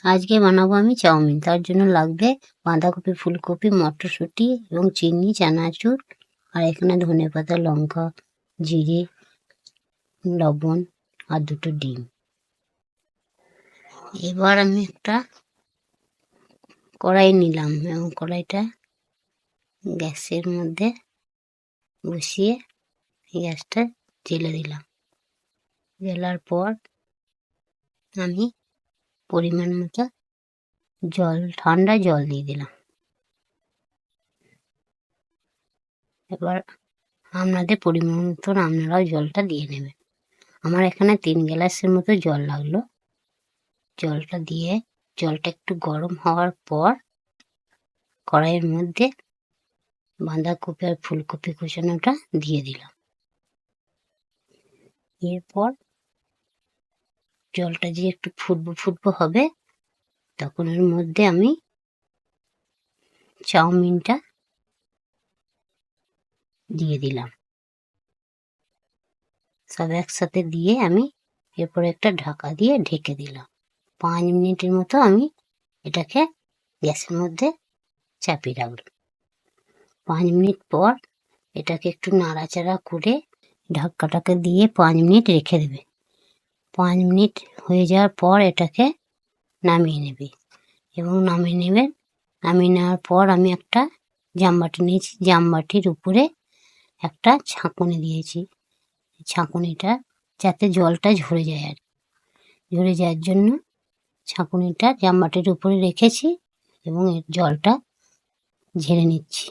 আজকে বানাবো আমি চাউমিন। তার জন্য লাগবে বাঁধাকপি, ফুলকপি, মটরশুঁটি এবং চিনি, চানাচুর, আর এখানে ধনেপাতা, লঙ্কা, জিরে, লবণ আর 2টো ডিম। এবার আমি একটা কড়াই নিলাম এবং কড়াইটা গ্যাসের মধ্যে বসিয়ে গ্যাসটা জ্বেলে দিলাম। জ্বেলার পর আমি পরিমাণ মতো ঠান্ডা জল দিয়ে দিলাম। এবার আপনাদের পরিমাণ মতন আপনারাও জলটা দিয়ে নেবেন। আমার এখানে 3 গ্লাসের মতো জল লাগলো। জলটা দিয়ে জলটা একটু গরম হওয়ার পর কড়াইয়ের মধ্যে বাঁধাকপি আর ফুলকপি কুচানোটা দিয়ে দিলাম। এরপর জলটা যে একটু ফুটবো হবে, তখন এর মধ্যে আমি চাউমিনটা দিয়ে দিলাম। সব একসাথে দিয়ে আমি এরপর একটা ঢাকা দিয়ে ঢেকে দিলাম। 5 মিনিটের মতো আমি এটাকে গ্যাসের মধ্যে চাপিয়ে রাখলাম। 5 মিনিট পর এটাকে একটু নাড়াচাড়া করে ঢাকাটাকে দিয়ে 5 মিনিট রেখে দেবে। 5 মিনিট হয়ে যাওয়ার পর এটাকে নামিয়ে নেবে এবং নামিয়ে নেওয়ার পর আমি একটা জামবাটি নিয়েছি। জামবাটির উপরে একটা ছাঁকুনি দিয়েছি। ছাঁকুনিটা যাতে জলটা ঝরে যায়, আর ঝরে যাওয়ার জন্য ছাঁকুনিটা জামবাটির উপরে রেখেছি এবং এর জলটা ঝেড়ে নিচ্ছি।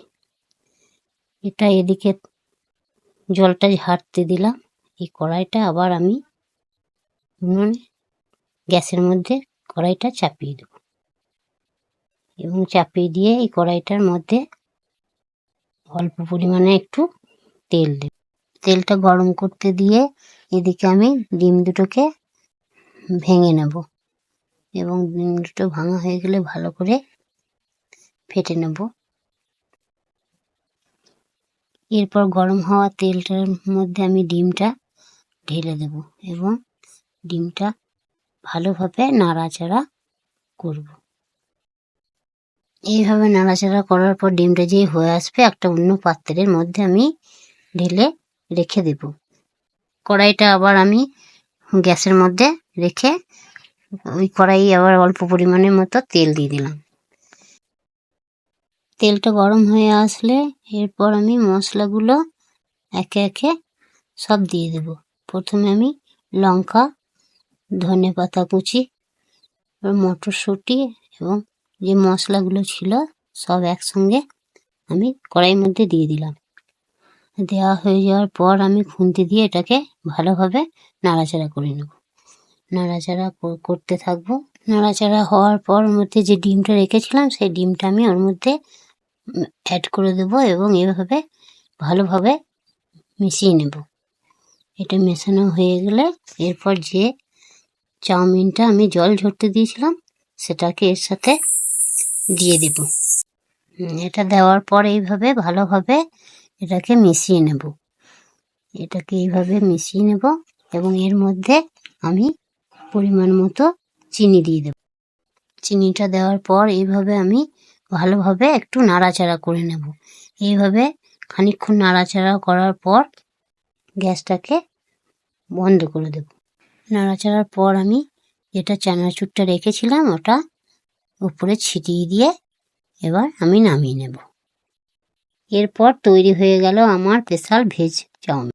এটা এদিকে জলটা ঝাড়তে দিলাম। এই কড়াইটা আবার আমি গ্যাসের মধ্যে কড়াইটা চাপিয়ে দেব এবং চাপিয়ে দিয়ে এই কড়াইটার মধ্যে অল্প পরিমাণে একটু তেল দেব। তেলটা গরম করতে দিয়ে এদিকে আমি ডিম দুটোকে ভেঙে নেব এবং ডিম দুটো ভাঙা হয়ে গেলে ভালো করে ফেটে নেব। এরপর গরম হওয়া তেলটার মধ্যে আমি ডিমটা ঢেলে দেব এবং ডিমটা ভালোভাবে নাড়াচাড়া করব। এইভাবে নাড়াচাড়া করার পর ডিমটা যেই হয়ে আসবে, একটা অন্য পাত্রের মধ্যে আমি ঢেলে রেখে দেব। কড়াইটা আবার আমি গ্যাসের মধ্যে রেখে ওই কড়াই আবার অল্প পরিমাণের মতো তেল দিয়ে দিলাম। তেলটা গরম হয়ে আসলে এরপর আমি মশলাগুলো একে একে সব দিয়ে দেব। প্রথমে আমি লঙ্কা, ধনেপাতা কুচি, মটরশুঁটি এবং যে মশলাগুলো ছিল সব একসঙ্গে আমি কড়াইয়ের মধ্যে দিয়ে দিলাম। দেওয়া হয়ে যাওয়ার পর আমি খুন্তি দিয়ে এটাকে ভালোভাবে নাড়াচাড়া করে নেব। নাড়াচাড়া করতে থাকবো। নাড়াচাড়া হওয়ার পর ওর মধ্যে যে ডিমটা রেখেছিলাম সেই ডিমটা আমি ওর মধ্যে অ্যাড করে দেবো এবং এভাবে ভালোভাবে মিশিয়ে নেব। এটা মেশানো হয়ে গেলে এরপর যে চাউমিনটা আমি জল ঝরতে দিয়েছিলাম সেটাকে এর সাথে দিয়ে দেব। এটা দেওয়ার পর এইভাবে ভালোভাবে এটাকে মিশিয়ে নেব। এটাকে এইভাবে মিশিয়ে নেব এবং এর মধ্যে আমি পরিমাণ মতো চিনি দিয়ে দেব। চিনিটা দেওয়ার পর এইভাবে আমি ভালোভাবে একটু নাড়াচাড়া করে নেব। এইভাবে খানিকক্ষণ নাড়াচাড়া করার পর গ্যাসটাকে বন্ধ করে দেব। নাড়াচাড়ার পর আমি যেটা চানাচুরটা রেখেছিলাম ওটা উপরে ছিটিয়ে দিয়ে এবার আমি নামিয়ে নেব। এরপর তৈরি হয়ে গেল আমার স্পেশাল ভেজ চাউমিন।